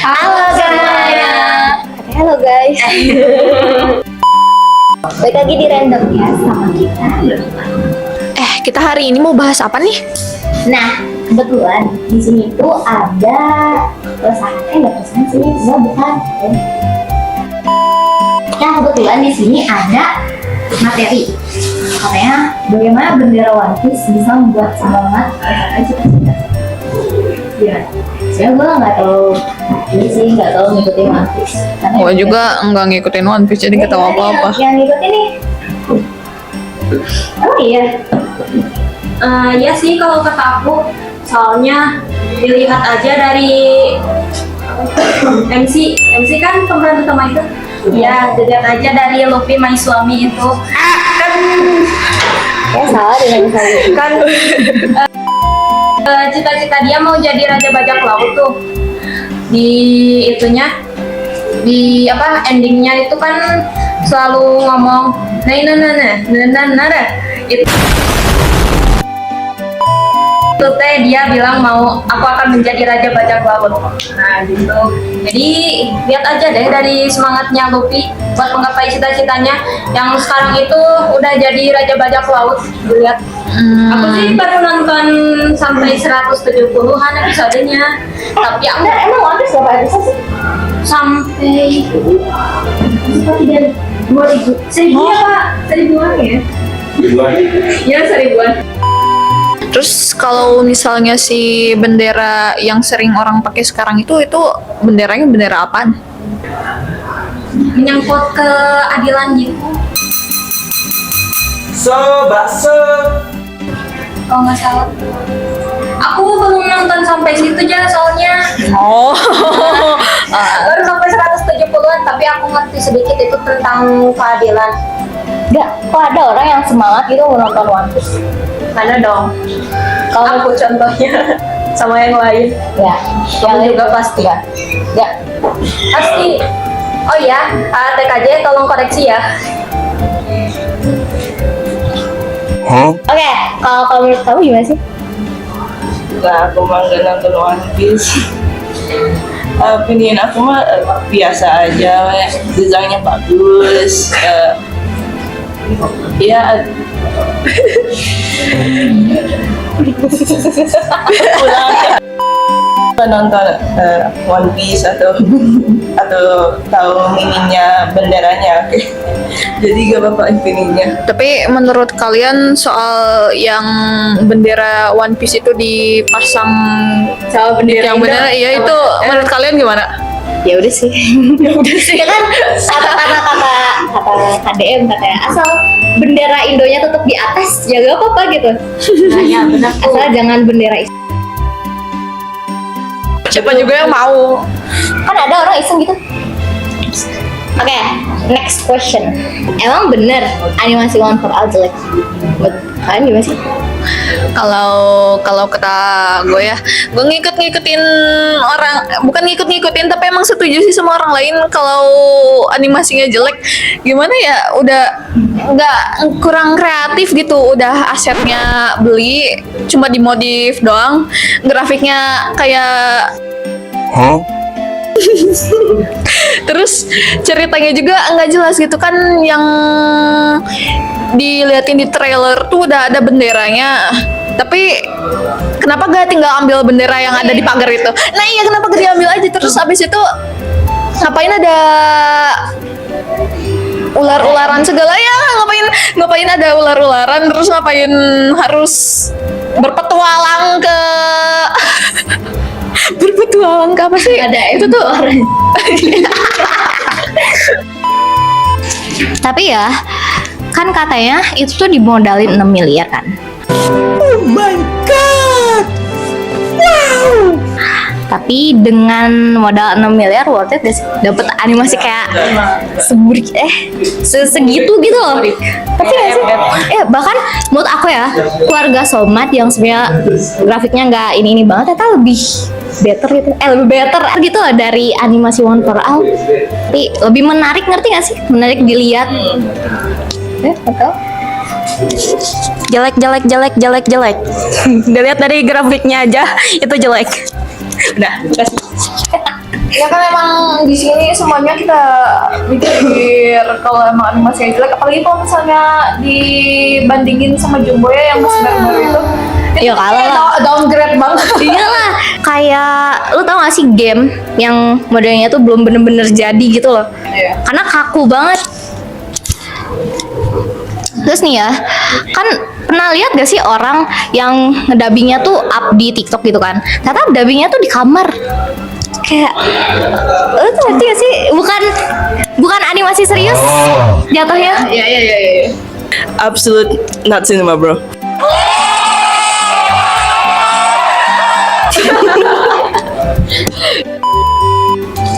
Halo semuanya. Halo guys. Balik lagi di random ya sama kita. Kita hari ini mau bahas apa nih? Nah, kebetulan di sini tuh ada perusahaan sih, bukan. Nah, kebetulan di sini ada materi. Katanya bagaimana bendera One Piece bisa membuat semangat mencapai cita-cita. Gimana? Saya nggak tahu, ini sih nggak tahu ngikutin One Piece. Gue juga nggak ngikutin One Piece jadi nggak tahu apa-apa. Yang ngikutin nih. Oh iya. Ya sih kalau kata aku, soalnya dilihat aja dari MC kan pemeran utama itu. Ya, dilihat aja dari Luffy My Suami itu. Kan Ya salah dengan saya. kan cita-cita dia mau jadi raja bajak laut tuh. Di itunya di apa endingnya itu kan selalu ngomong itu teh dia bilang mau aku akan menjadi raja bajak laut. Nah gitu. Jadi lihat aja deh dari semangatnya Luffy buat menggapai cita-citanya yang sekarang itu udah jadi raja bajak laut. Lihat. Aku sih baru nonton sampai 170-an episodenya. Tapi aku Emang One Piece berapa episode sih? sampai seperti dari 2000 seribuan Pak, seribuan ya? Ya seribuan. Terus kalau misalnya si bendera yang sering orang pakai sekarang itu benderanya bendera apaan? Menyangkut keadilan gitu. Bakso. Kalau nggak salah. Aku belum nonton sampai situ aja soalnya. Oh. Baru sampai 170-an, tapi aku ngerti sedikit itu tentang keadilan. Enggak, kok ada orang yang semangat gitu menonton One Piece? Mana dong? Kalau Aku contohnya sama yang lain. ya, Kamu juga pasti. ya. Pasti. Oh ya, TKJ tolong koreksi ya. Oke, kalau menurut kamu gimana sih? Nah, aku mah nggak nonton One Piece. Opinion aku mah biasa aja, desainnya bagus. Ya. Nonton One Piece atau tahu mininya benderanya, oke. Jadi gak apa-apa ininya. Tapi menurut kalian soal yang bendera One Piece itu dipasang Sama bendera yang bendera iya itu menurut kalian gimana? Ya udah sih. Ya kan kata KDM katanya asal bendera Indonya tetap di atas ya gak apa-apa gitu. Nah, ya benar. Asal jangan bendera Siapa juga yang mau? kan ada orang iseng gitu. Oke, next question. Emang bener animasi One for All jelek? Menurut kalian gimana sih? Kalau kata gue ya, gue ngikutin orang, bukan ngikutin tapi emang setuju sih sama orang lain kalau animasinya jelek. Gimana ya, udah nggak kurang kreatif gitu, udah asetnya beli cuma dimodif doang, grafiknya kayak terus ceritanya juga nggak jelas gitu kan, yang diliatin di trailer tuh udah ada benderanya, tapi kenapa gak tinggal ambil bendera yang ada di pagar itu? Nah iya, kenapa gak diambil aja? Terus abis itu ngapain ada ular-ularan segala ya? Ngapain ada ular-ularan? Terus ngapain harus berpetualang ke berpetualang ke apa sih? Ada itu tuh. Tapi ya, kan katanya itu tuh dimodalin 6 miliar kan. Oh my god. Wow. Tapi dengan modal 6 miliar worth it gak sih? Dapat animasi kayak segitu gitu loh. Tapi gak sih? Bahkan menurut aku ya, keluarga Somat yang sebenarnya grafiknya nggak ini banget, ternyata lebih better gitu. Lebih better gitu loh dari animasi One for All. Tapi lebih menarik, ngerti gak sih? Menarik dilihat. Betul. Jelek. Dilihat dari grafiknya aja itu jelek. Udah, makasih. Ya kan emang di sini semuanya kita mikir kalau emang animasinya jelek, apalagi kalau misalnya dibandingin sama Jumbo ya yang masih baru-baru itu. Ya kalah kayak lah. downgrade banget. Iyalah, kayak lu tau gak sih game yang modelnya tuh belum bener-bener jadi gitu loh. Iya. Karena kaku banget. Terus nih ya, kan pernah lihat gak sih orang yang ngedabingnya tuh up di TikTok gitu kan? Ternyata dubbingnya tuh di kamar. Kayak, lu tuh ngerti gak sih? Bukan animasi serius jatuhnya. Iya. Absolute not cinema, bro.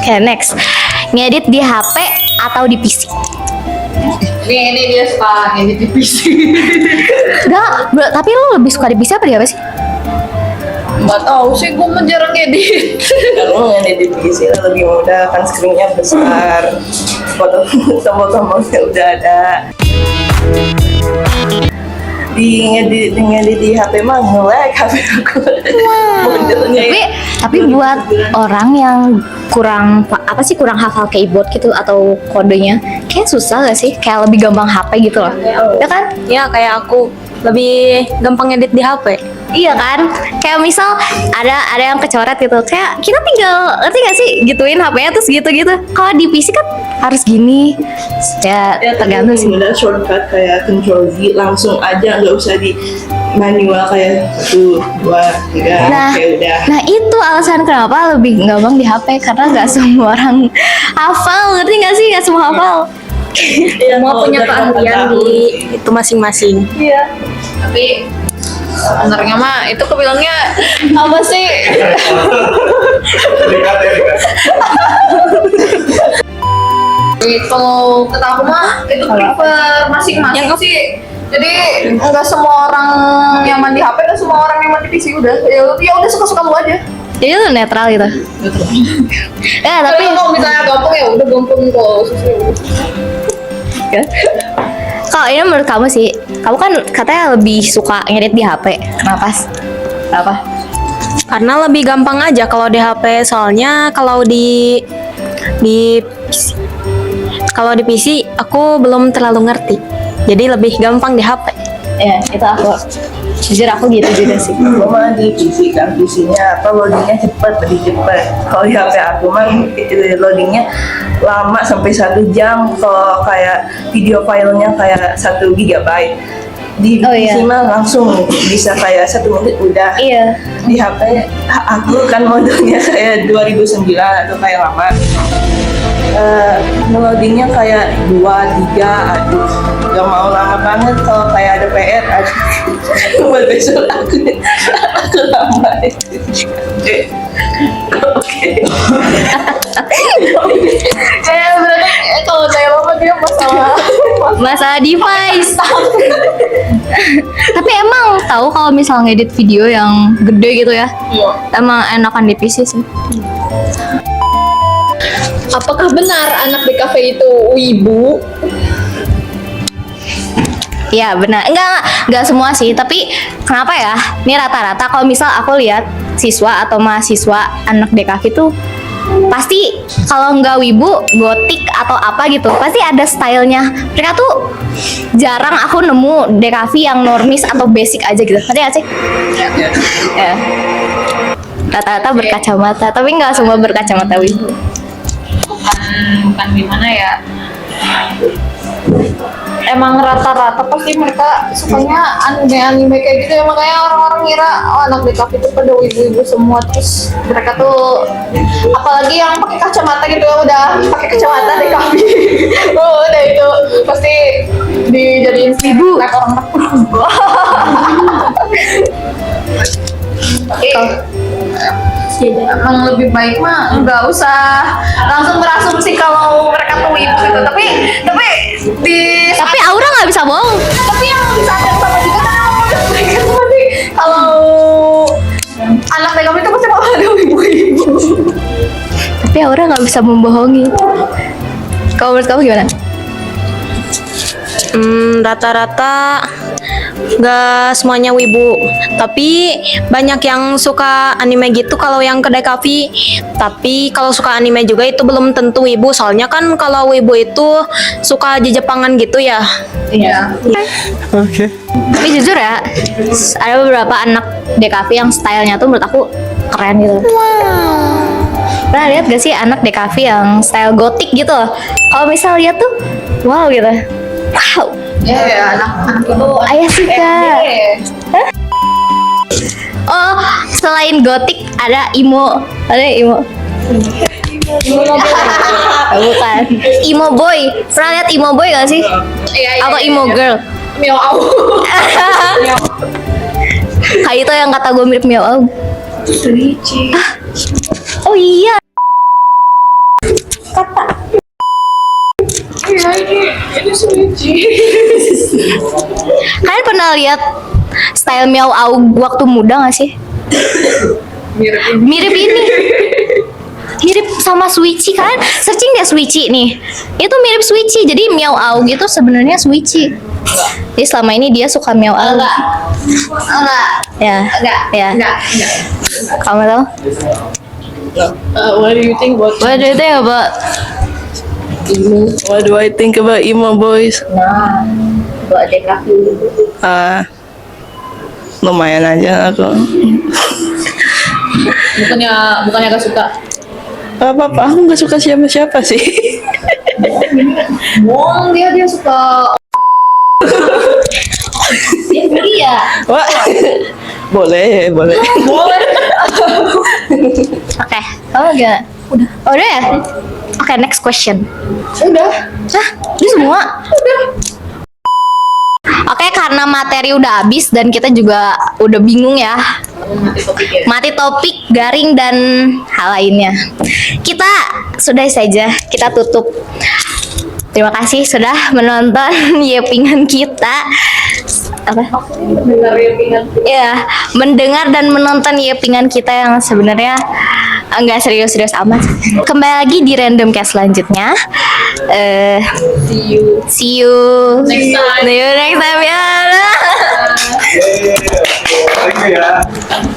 Oke, next. Ngedit di HP atau di PC? Ini dia suka ngedit di PC. Enggak, bro, tapi lu lebih suka di PC apa di HP sih? Nggak tahu sih, gue mah jarang ngedit. Kalau ngedit di PC lebih mudah, kan screen-nya besar, tombol-tombolnya udah ada. Ngedit di HP mah nge-lag HP aku. Modelnya Tapi buat orang yang kurang hafal keyboard gitu atau kodenya, kayak susah gak sih? Kayak lebih gampang HP gitu loh. Ya kan? Ya kayak aku lebih gampang edit di HP. Iya kan? Kayak misal ada yang kecoret gitu. Kayak kita tinggal ngerti gak sih gituin HP-nya terus gitu-gitu. Kalau di PC kan harus gini. Ya tergantung sih. Udah shortcut kayak Control V langsung aja, nggak usah di manual kayak 1, 2, 3 kayak udah. Nah itu alasan kenapa lebih gampang di HP karena nggak semua orang hafal, ngerti nggak sih? Nggak semua hafal. Semua punya keahlian di itu masing-masing. Iya. Tapi sebenarnya mah itu kebilangnya apa sih? Kalau kata aku mah itu prefer masing-masing sih. Jadi nggak semua orang yang main di HP dan semua orang yang main di PC udah ya udah suka-suka lu aja. Jadi lu netral gitu. Ya Tapi tapi kalau misalnya gampang ya udah gampang kalau susah. kalau ini menurut kamu sih, kamu kan katanya lebih suka ngedit di HP. Kenapa? Kenapa? Karena lebih gampang aja kalau di HP, soalnya kalau di PC, kalau di PC aku belum terlalu ngerti. Jadi lebih gampang di HP. Ya itu aku. Jujur aku gitu juga sih. Aku mah di PC kan, PC-nya apa loadingnya cepet, lebih cepet. Kalau di HP aku mah loadingnya lama sampai 1 jam. Kalau kayak video filenya kayak 1 GB. Di Oh, PC iya. mah langsung bisa kayak 1 menit udah. Iya. Di HP aku kan modenya kayak 2009 atau kayak lama. Loadingnya kayak 2, 3, aduh gak mau lama banget. Kalau kayak ada PR, aduh buat besok aku lama. Oke. Berarti kalau saya lama dia Masalah device. Tapi emang tahu kalau misal ngedit video yang gede gitu ya, emang enakan di PC sih. Apakah benar anak di kafe itu wibu? Iya benar. Enggak semua sih. Tapi kenapa ya? Ini rata-rata kalau misal aku lihat siswa atau mahasiswa anak DKV tuh pasti kalau nggak wibu, gotik atau apa gitu, pasti ada stylenya. Mereka tuh jarang aku nemu DKV yang normis atau basic aja gitu. Ngerti nggak sih? Ya. Rata-rata berkacamata, tapi nggak semua berkacamata wibu. Bukan gimana ya, emang rata-rata pasti mereka sukanya anime kayak gitu ya, makanya orang-orang ngira anak di kafe itu pada wibu-wibu semua. Terus mereka tuh apalagi yang pakai kacamata gitu, udah pakai kacamata di kafe udah itu pasti dijadiin wibu like orang emang lebih baik mah nggak usah langsung berasumsi kalau mereka tuh wibu gitu. Tapi Tapi Aura nggak bisa bohong. tapi yang bisa ada sama juga kan mereka tuh pasti kalau anak mereka itu pasti bakal ada wibu-wibu. Tapi Aura nggak bisa membohongi. Kalau menurut kamu gimana? Rata-rata gak semuanya wibu, tapi banyak yang suka anime gitu kalau yang kedai kopi. Tapi kalau suka anime juga itu belum tentu wibu, soalnya kan kalau wibu itu suka Jepangan gitu ya. Iya. Tapi jujur ya, ada beberapa anak DKV yang stylenya tuh menurut aku keren gitu. Pernah lihat gak sih anak DKV yang style gotik gitu? Kalau misal lihat tuh, wow gitu. Wow, Ya, anak-anak itu ayah suka. Hah? Oh, selain gotik ada emo, bukan emo boy. Pernah lihat emo boy gak sih? Iya, Atau emo girl? Miao au. Kayak itu yang kata gue mirip Miao Au. Oh iya. Kalian pernah lihat style Miao Au waktu muda gak sih? Mirip ini. Mirip sama Suichi kan? Searching deh Suichi nih. Itu mirip Suichi. Jadi Miao Au gitu sebenarnya Suichi. Jadi selama ini dia suka Miao Au. Enggak. Ya. Ya. Enggak. Kamu tahu? What do you think about What do you think about? What do I think about emo boys? Nah, buat DKV. Lumayan aja aku. bukannya gak suka? Gak apa-apa, aku gak suka siapa-siapa sih. Bohong, dia suka. Dia beli ya. Wah, boleh. Oke. Oh enggak. Udah. Oh, udah ya? Oke, next question. Udah. Hah? Ini semua? Udah. Oke, karena materi udah habis dan kita juga udah bingung ya. Mati topik, garing dan hal lainnya. Kita sudah saja, kita tutup. Terima kasih sudah menonton Yepingan kita. Apa? Ya, mendengar dan menonton Yepingan kita yang sebenarnya enggak serius-serius amat. Kembali lagi di random cast selanjutnya. See you Next time. See you next time ya. Thank you ya.